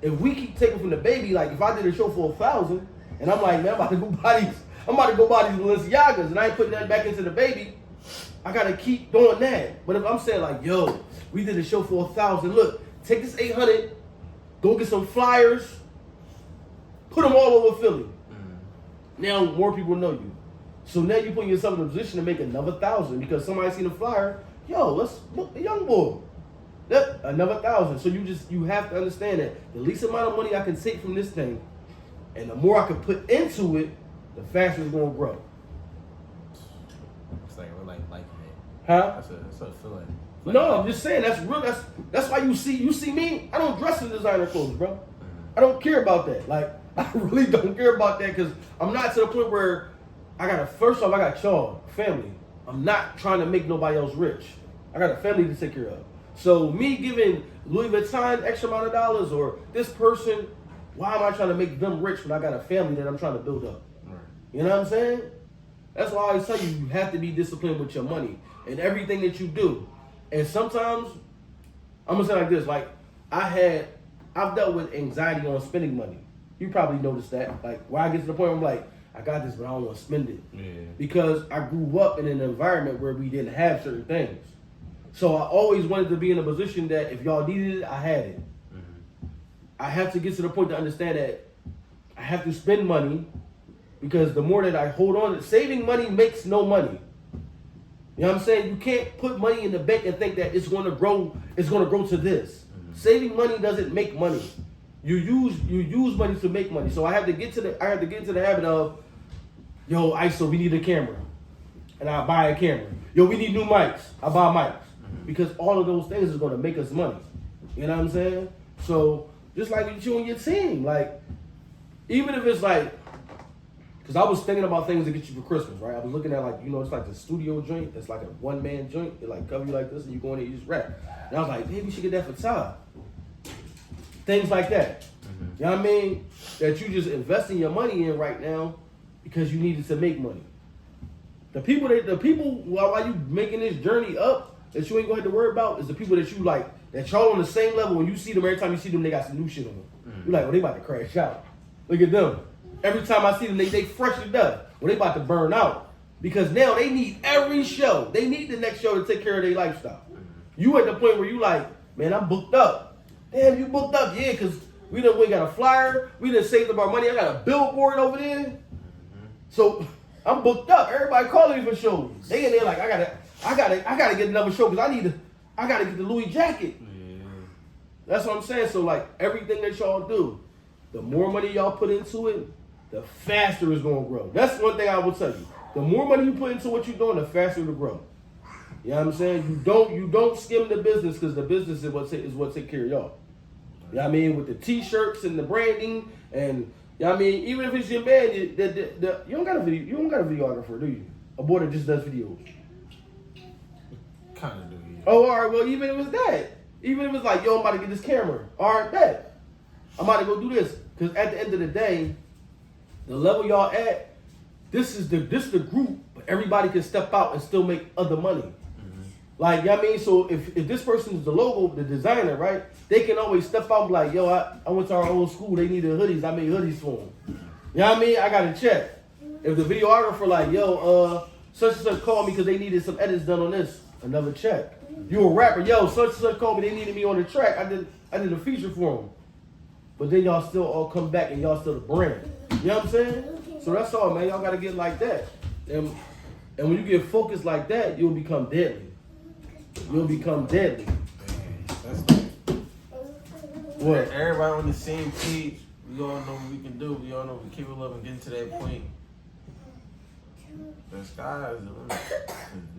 A: If we keep taking from the baby, like if I did a show for 1,000, and I'm like, man, I'm about to go buy these Balenciagas, and I ain't putting that back into the baby, I gotta keep doing that. But if I'm saying like, yo, we did a show for 1,000, look, take this 800, go get some flyers, put them all over Philly. Now more people know you. So now you're putting yourself in a position to make another 1,000 because somebody seen a flyer, yo, let's book the young boy. Another 1,000. So you have to understand that the least amount of money I can take from this thing, and the more I can put into it, the faster it's gonna grow.
B: It's like we're like liking it.
A: Huh?
B: That's a feeling.
A: No, I'm just saying that's real. That's why you see me. I don't dress in designer clothes, bro. I don't care about that. Like I really don't care about that because I'm not to the point where first off I got y'all family. I'm not trying to make nobody else rich. I got a family to take care of. So me giving Louis Vuitton extra amount of dollars or this person, why am I trying to make them rich when I got a family that I'm trying to build up? Right. You know what I'm saying? That's why I always tell you have to be disciplined with your money and everything that you do. And sometimes, I'm gonna say like this, like I've dealt with anxiety on spending money. You probably noticed that. Like where I get to the point where I'm like, I got this, but I don't want to spend it. Yeah. Because I grew up in an environment where we didn't have certain things. So I always wanted to be in a position that if y'all needed it, I had it. Mm-hmm. I have to get to the point to understand that I have to spend money because the more that I hold on, saving money makes no money. You know what I'm saying? You can't put money in the bank and think that it's going to grow to this. Mm-hmm. Saving money doesn't make money. You use money to make money. So I have to get to the habit of, yo, ISO, we need a camera. And I buy a camera. Yo, we need new mics. I buy mics. Because all of those things is going to make us money. You know what I'm saying? So, just like with you and your team, like, even if it's like, because I was thinking about things to get you for Christmas, right? I was looking at, like, you know, it's like the studio joint. It's like a one-man joint. They, like, cover you like this, and you go in there and you just rap. And I was like, maybe we should get that for Todd. Things like that. Mm-hmm. You know what I mean? That you just investing your money in right now because you needed to make money. The people while you making this journey up, that you ain't gonna have to worry about is the people that you like, that y'all on the same level. When you see them, every time you see them, they got some new shit on them. Mm-hmm. You're like, well, they about to crash out. Look at them. Every time I see them, they fresh to death. Well, they about to burn out. Because now they need every show. They need the next show to take care of their lifestyle. Mm-hmm. You at the point where you like, man, I'm booked up. Damn, you booked up? Yeah, because we got a flyer. We done saved up our money. I got a billboard over there. Mm-hmm. So I'm booked up. Everybody calling me for shows. They in there like, I gotta get another show because I gotta get the Louis jacket. Yeah. That's what I'm saying. So like everything that y'all do, the more money y'all put into it, the faster it's gonna grow. That's one thing I will tell you. The more money you put into what you're doing, the faster it'll grow. You know what I'm saying? You don't skim the business because the business is what take care of y'all. You know what I mean? With the t-shirts and the branding and you know what I mean, even if it's your man, you don't got a videographer, do you? A boy that just does videos.
B: Kind of do,
A: Oh, all right. Well, even if it was that, even if it's like, yo, I'm about to get this camera. All right, bet. I'm about to go do this. Because at the end of the day, the level y'all at, this is the group, but everybody can step out and still make other money. Like, you know what I mean? So if this person is the logo, the designer, right? They can always step out and be like, yo, I went to our old school. They needed hoodies. I made hoodies for them. You know what I mean? I got a check. If the videographer like, yo, such and such called me because they needed some edits done on this, another check. You a rapper, yo, such and such called me. They needed me on the track. I did a feature for them. But then y'all still all come back and y'all still the brand. You know what I'm saying? So that's all, man. Y'all got to get like that. And when you get focused like that, you'll become deadly. You'll become deadly.
B: That's
A: what?
B: Everybody on the same page. We all know what we can do. We all know we're capable of and getting to that point. The sky is the limit.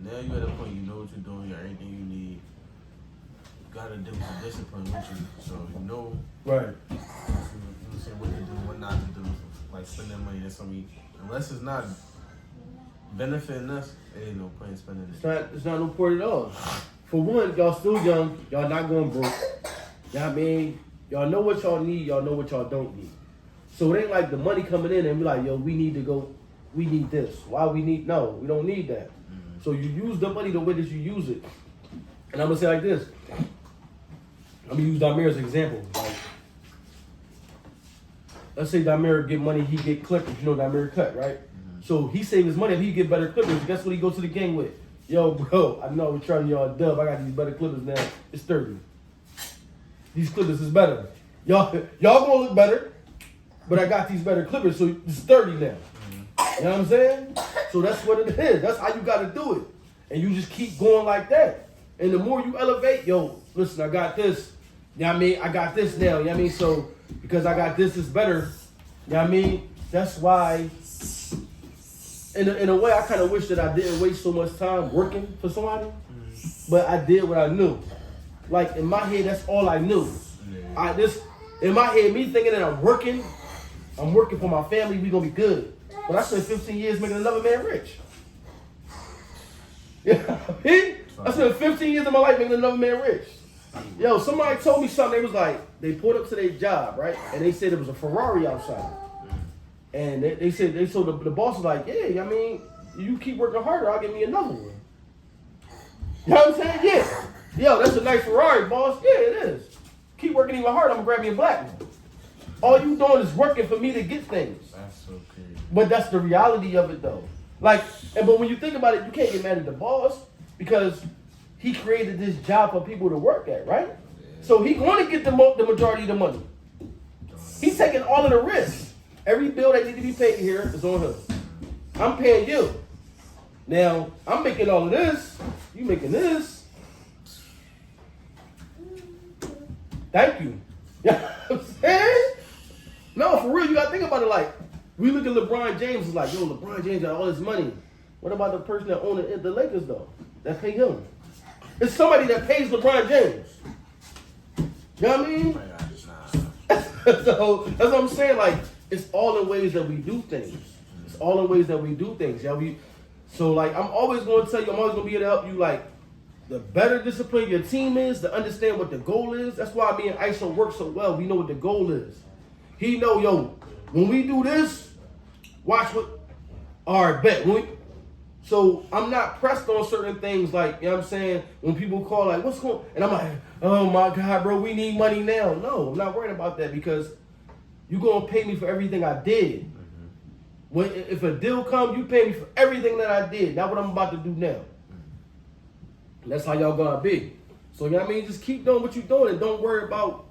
B: Now you're at a point, you know what you're doing, you got everything you need. You gotta deal with the discipline with you. So you know,
A: right.
B: You know what to do, what not to do. Like spending money that's something, unless it's not benefiting us, there ain't no point in spending it.
A: It's not no point at all. For one, y'all still young, y'all not going broke. You know what I mean? Y'all know what y'all need, y'all know what y'all don't need. So it ain't like the money coming in and be like, yo, we need this. Why we need, no, we don't need that. So you use the money the way that you use it. And I'm gonna say like this. I'm gonna use Damir as an example. Like, let's say Damir get money, he get clippers. You know Damir cut, right? So he save his money, if he get better clippers, guess what he goes to the gang with? Yo, bro, I know we're trying y'all a dub. I got these better clippers now. It's 30. These clippers is better. Y'all gonna look better, but I got these better clippers, so it's 30 now. You know what I'm saying? So that's what it is. That's how you gotta do it. And you just keep going like that. And the more you elevate, yo, listen, I got this. You know what I mean? I got this now. You know what I mean? So because I got this, it's better. You know what I mean? That's why, in a way, I kind of wish that I didn't waste so much time working for somebody. But I did what I knew. Like, in my head, that's all I knew. In my head, me thinking that I'm working for my family, we gonna be good. But I spent 15 years making another man rich. Yeah, I spent 15 years of my life making another man rich. Yo, somebody told me something. They was like, they pulled up to their job, right? And they said it was a Ferrari outside. And they said, the boss was like, yeah, I mean, you keep working harder, I'll give me another one. You know what I'm saying? Yeah. Yo, that's a nice Ferrari, boss. Yeah, it is. Keep working even harder, I'm gonna grab me a black one. All you doing is working for me to get things.
B: That's so crazy.
A: But that's the reality of it, though. Like, but when you think about it, you can't get mad at the boss because he created this job for people to work at, right? Yeah. So he going to get the majority of the money. He's taking all of the risks. Every bill that needs to be paid here is on him. I'm paying you. Now, I'm making all of this. You making this. Thank you. You know what I'm saying? No, for real, you got to think about it like, we look at LeBron James, it's like, yo, LeBron James got all this money. What about the person that owns the Lakers, though? That pay him. It's somebody that pays LeBron James. You know what I mean? So, that's what I'm saying. Like, it's all in ways that we do things. It's all in ways that we do things. Yeah, so, like, I'm always going to tell you, I'm always going to be able to help you, like, the better discipline your team is, to understand what the goal is. That's why me and Iso work so well. We know what the goal is. He know, yo, when we do this, watch what, all right, bet. So I'm not pressed on certain things like, you know what I'm saying, when people call like, what's going on? And I'm like, oh my God, bro, we need money now. No, I'm not worried about that because you're going to pay me for everything I did. When if a deal comes, you pay me for everything that I did. Not what I'm about to do now. And that's how y'all going to be. So, you know what I mean? Just keep doing what you're doing and don't worry about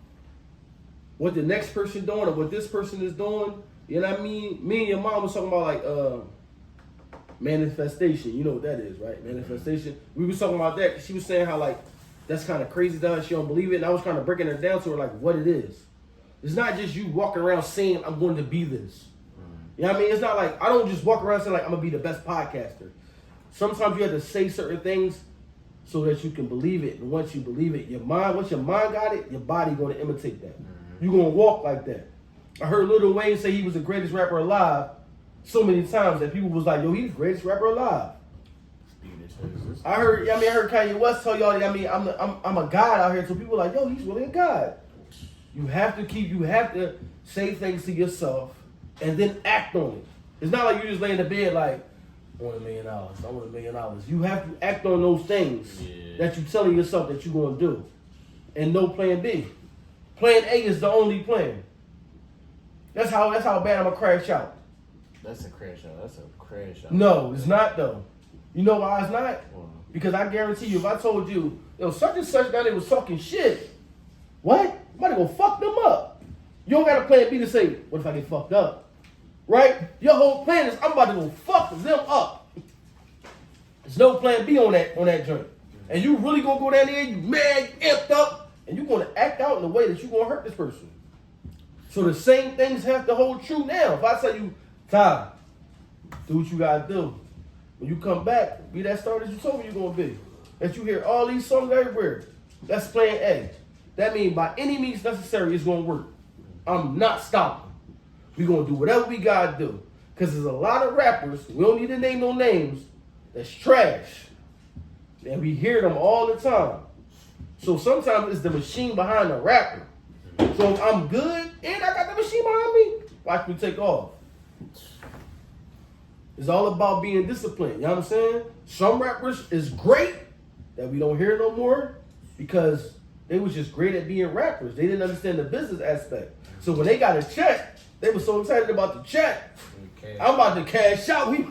A: what the next person doing or what this person is doing. You know what I mean? Me and your mom was talking about like manifestation. You know what that is, right? Manifestation. We was talking about that. She was saying how like that's kind of crazy to her. She don't believe it. And I was kind of breaking her down to her like what it is. It's not just you walking around saying I'm going to be this. You know what I mean? It's not like I don't just walk around saying like I'm gonna be the best podcaster. Sometimes you have to say certain things so that you can believe it. And once you believe it, once your mind got it, your body gonna imitate that. You're gonna walk like that. I heard Lil Wayne say he was the greatest rapper alive so many times that people was like, yo, he's the greatest rapper alive. I heard Kanye West tell y'all that, I'm a god out here, so people are like, yo, he's really a god. You have to say things to yourself and then act on it. It's not like you just lay in the bed like, I want $1 million, I want $1 million. You have to act on those things that you're telling yourself that you're going to do. And no plan B. Plan A is the only plan. That's how bad I'm going to crash out.
B: That's a crash out.
A: No, it's not though. You know why it's not? Because I guarantee you, if I told you, yo, such and such down there was talking shit, what? I'm about to go fuck them up. You don't got a plan B to say, what if I get fucked up? Right? Your whole plan is, I'm about to go fuck them up. There's no plan B on that joint. And you really gonna go down there, you mad, you amped up, and you're gonna act out in a way that you're gonna hurt this person. So the same things have to hold true now. If I tell you, Ty, do what you gotta do. When you come back, be that star that you told me you're gonna be. That you hear all these songs everywhere. That's plan A. That means by any means necessary, it's gonna work. I'm not stopping. We're gonna do whatever we gotta do. Cause there's a lot of rappers, we don't need to name no names, that's trash. And we hear them all the time. So sometimes it's the machine behind the rapper. So if I'm good and I got the machine behind me, watch me take off. It's all about being disciplined. You know what I'm saying? Some rappers is great that we don't hear no more because they was just great at being rappers. They didn't understand the business aspect. So when they got a check, they were so excited about the check. Okay. I'm about to cash out. We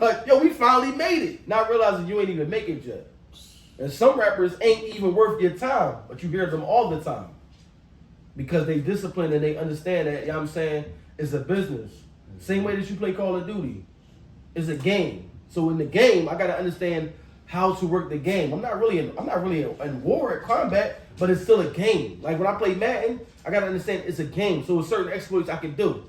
A: finally made it. Not realizing you ain't even make it yet. And some rappers ain't even worth your time, but you hear them all the time. Because they disciplined and they understand that, you know what I'm saying, it's a business. Same way that you play Call of Duty. It's a game. So in the game, I gotta understand how to work the game. I'm not really in war at combat, but it's still a game. Like when I play Madden, I gotta understand it's a game. So there's certain exploits I can do.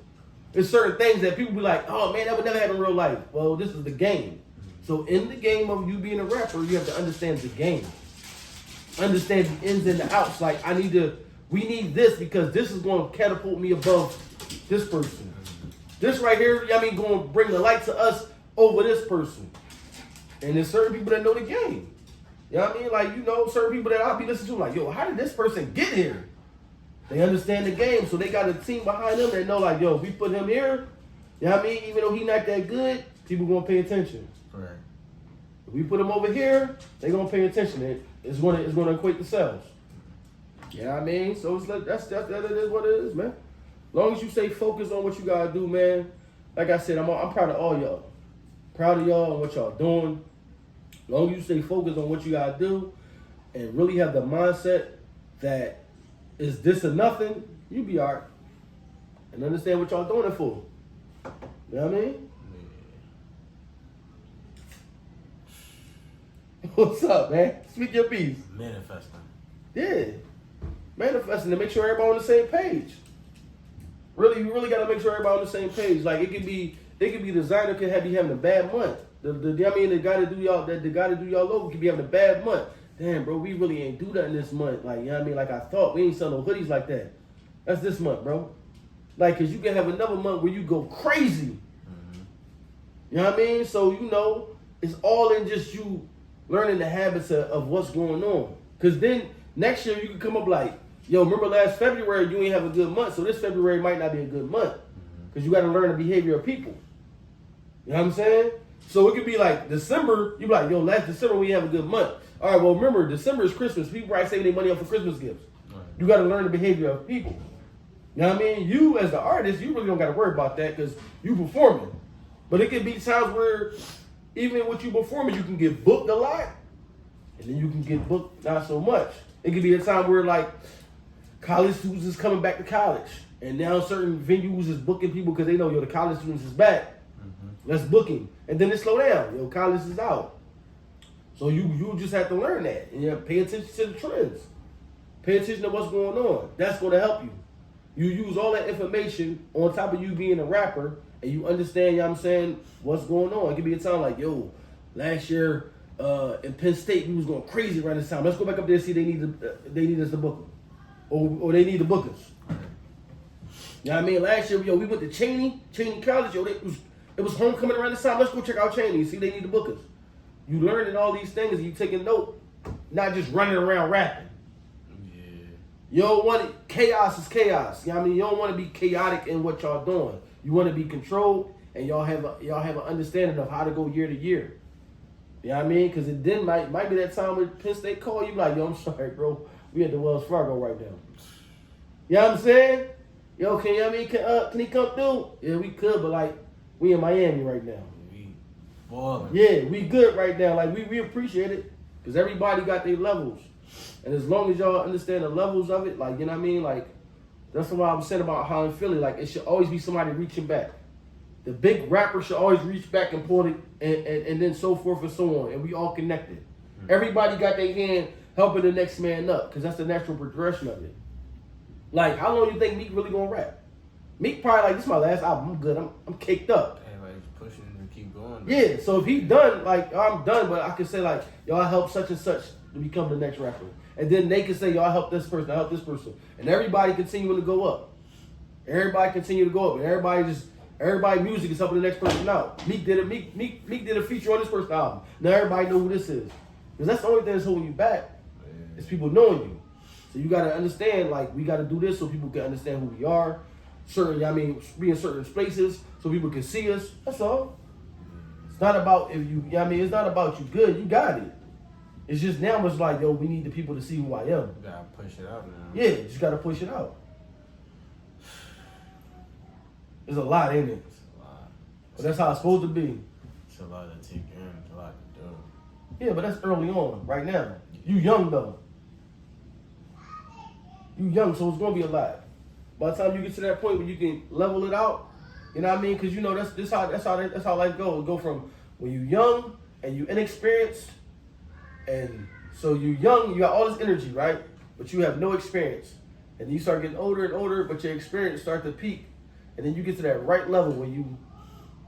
A: There's certain things that people be like, oh man, that would never happen in real life. Well, this is the game. So in the game of you being a rapper, you have to understand the game. Understand the ins and the outs. Like we need this because this is going to catapult me above this person. This right here, going to bring the light to us over this person. And there's certain people that know the game. You know what I mean? Like, certain people that I'll be listening to, like, yo, how did this person get here? They understand the game, so they got a team behind them that know, like, yo, if we put him here, you know what I mean? Even though he not that good, people going to pay attention.
B: Right.
A: If we put him over here, they going to pay attention. It's going to equate to sales. You know what I mean? So it's like, that is what it is, man. As long as you stay focused on what you got to do, man. Like I said, I'm proud of all y'all. Proud of y'all and what y'all doing. As long as you stay focused on what you got to do and really have the mindset that is this or nothing, you be all right. And understand what y'all doing it for. You know what I mean? Yeah. What's up, man? Speak your piece.
B: Manifesting.
A: Yeah. Manifesting to make sure everybody on the same page. Really, you really gotta make sure everybody on the same page. Like it could be designer could be having a bad month. The guy to do y'all logo could be having a bad month. Damn, bro, we really ain't do that in this month. Like, you know what I mean? Like I thought, we ain't sell no hoodies like that. That's this month, bro. Like, cause you can have another month where you go crazy. Mm-hmm. You know what I mean? So it's all in just you learning the habits of what's going on. Cause then next year you can come up like, yo, remember last February you ain't have a good month, so this February might not be a good month. Because you got to learn the behavior of people. You know what I'm saying? So it could be like December, you be like, yo, last December we have a good month. All right, well, remember, December is Christmas. People probably saving their money up for Christmas gifts. Right. You got to learn the behavior of people. You know what I mean? You, as the artist, you really don't got to worry about that because you performing. But it could be times where even with you performing, you can get booked a lot, and then you can get booked not so much. It could be a time where, like, college students is coming back to college. And now certain venues is booking people because they know, yo, the college students is back. Mm-hmm. Let's book him. And then it slow down. Yo, college is out. So you just have to learn that. And pay attention to the trends. Pay attention to what's going on. That's going to help you. You use all that information on top of you being a rapper and you understand, you know what I'm saying, what's going on. It could be a time like, yo, last year in Penn State, we was going crazy around this time. Let's go back up there and see they need us to book them. Or they need to book us. You know what I mean? Last year, yo, we went to Cheney College. Yo, it was homecoming around this time. Let's go check out Cheney and see if they need to book us. You learning all these things and you taking note, not just running around rapping.
B: Yeah.
A: You don't want it. Chaos is chaos. You know what I mean? You don't want to be chaotic in what y'all doing. You want to be controlled, and y'all have an understanding of how to go year to year. You know what I mean? Because it then might be that time when Penn State call you like, yo, I'm sorry, bro. We at the Wells Fargo right now. You know what I'm saying? Yo, can you know what I mean? Can he come through? Yeah, we could, but like we in Miami right now.
B: We balling.
A: Yeah, we good right now. Like we appreciate it because everybody got their levels, and as long as y'all understand the levels of it, like you know what I mean, like that's what I was saying about how in Philly, like it should always be somebody reaching back. The big rapper should always reach back and pull it, and then so forth and so on, and we all connected. Mm-hmm. Everybody got their hand helping the next man up because that's the natural progression of it. Like, how long you think Meek really gonna rap? Meek probably like, this is my last album. I'm good. I'm caked up.
B: Everybody's pushing and keep going.
A: Yeah, so if he done, like, I'm done, but I can say, like, y'all help such and such to become the next rapper. And then they can say, y'all help this person, I help this person. And everybody continuing to go up. Everybody continue to go up. And everybody music is helping the next person out. Meek did a feature on this person's album. Now everybody know who this is. Because that's the only thing that's holding you back. Is people knowing you. So you got to understand, like, we got to do this so people can understand who we are. Certain, I mean, be in certain places so people can see us. That's all. It's not about if you, I mean, it's not about you good. You got it. It's just now it's like, yo, we need the people to see who I am.
B: You got to push it out now.
A: Yeah, you just got to push it out. There's a lot in it.
B: It's a lot.
A: But that's how it's supposed to be.
B: It's a lot to take in. It's a lot to do.
A: Yeah, but that's early on, right now. You young, though. You young, so it's going to be a lot. By the time you get to that point where you can level it out, you know what I mean? Because, you know, that's how life goes. It go from when you young and you inexperienced, and so you young, you got all this energy, right? But you have no experience. And then you start getting older and older, but your experience start to peak. And then you get to that right level where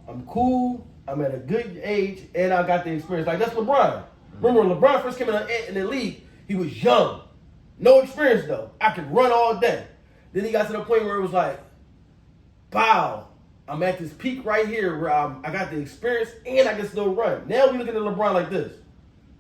A: I'm cool, I'm at a good age, and I got the experience. Like, that's LeBron. Remember when LeBron first came in the league, he was young. No experience, though. I could run all day. Then he got to the point where it was like, wow, I'm at this peak right here where I got the experience and I can still run. Now we looking at LeBron like this.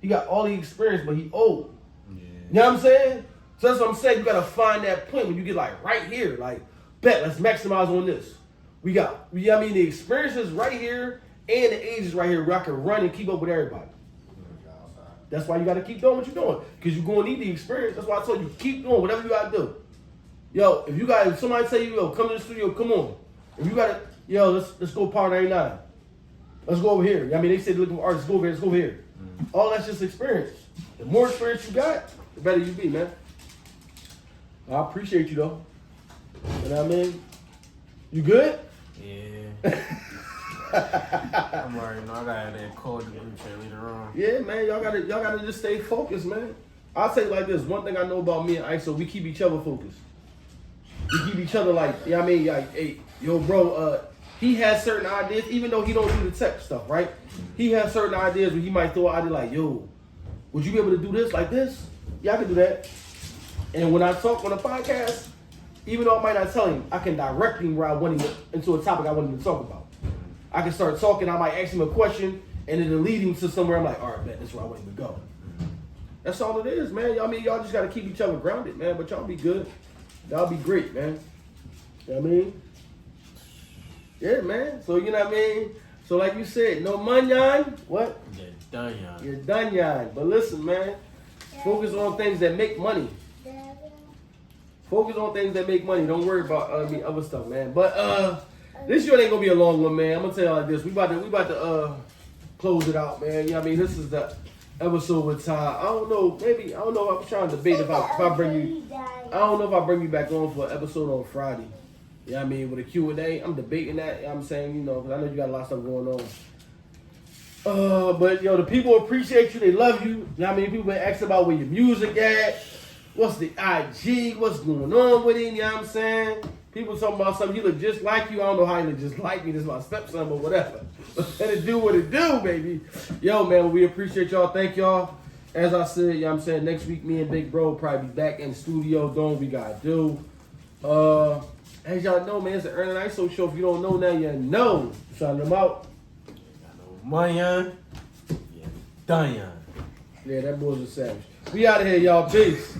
A: He got all the experience, but he old. Yeah. You know what I'm saying? So that's what I'm saying. You got to find that point when you get like right here. Like, bet, let's maximize on this. We got, you know what I mean, the experience is right here and the age is right here where I can run and keep up with everybody. That's why you got to keep doing what you're doing. Because you're going to need the experience. That's why I told you, keep doing whatever you got to do. Yo, if somebody tell you, yo, come to the studio, come on. If you got to, yo, let's go Power 99. Let's go over here. I mean, they said looking for artists, go over here, let's go over here. Mm-hmm. All that's just experience. The more experience you got, the better you be, man. I appreciate you, though. You know what I mean? You good?
B: Yeah. I'm already know I gotta that call the group chat later on.
A: Yeah, man, y'all gotta just stay focused, man. I'll tell you like this. One thing I know about me and Iso, we keep each other focused. We keep each other like, you know what I mean? Like, hey, yo, bro, he has certain ideas, even though he don't do the tech stuff, right? He has certain ideas where he might throw an idea like, yo, would you be able to do this like this? Yeah, I can do that. And when I talk on a podcast, even though I might not tell him, I can direct him where I want him into a topic I want him to talk about. I can start talking, I might ask him a question, and it'll lead him to somewhere I'm like, all right, man, this is where I want him to go. That's all it is, man. I mean, y'all just got to keep each other grounded, man, but y'all be good. Y'all be great, man. You know what I mean? Yeah, man. So, you know what I mean? So, like you said, no manyan. What?
B: You're done, y'all.
A: You're done, y'all. But listen, man. Focus on things that make money. Focus on things that make money. Don't worry about other stuff, man. But this year ain't gonna be a long one, man. I'm gonna tell you like this. We about to close it out, man. You know what I mean? This is the episode with Ty. I don't know. Maybe I don't know. I'm trying to debate if I bring you. I don't know if I bring you back on for an episode on Friday. You know what I mean? With a Q&A. I'm debating that. You know what I'm saying, you know, because I know you got a lot of stuff going on. But yo, the people appreciate you. They love you. You know what I mean? People been asking about where your music at. What's the IG? What's going on with him? You know what I'm saying? People talking about something. He look just like you. I don't know how he look just like me. This is my stepson, but whatever. Let it do what it do, baby. Yo, man, we appreciate y'all. Thank y'all. As I said, you know what I'm saying, next week, me and Big Bro will probably be back in the studio doing what we got to do. As y'all know, man, it's the Ern and Iso show. If you don't know now, you know. Shout them out.
B: Got no money, huh? Yeah. Diane.
A: Yeah, that boy's a savage. We out of here, y'all. Peace.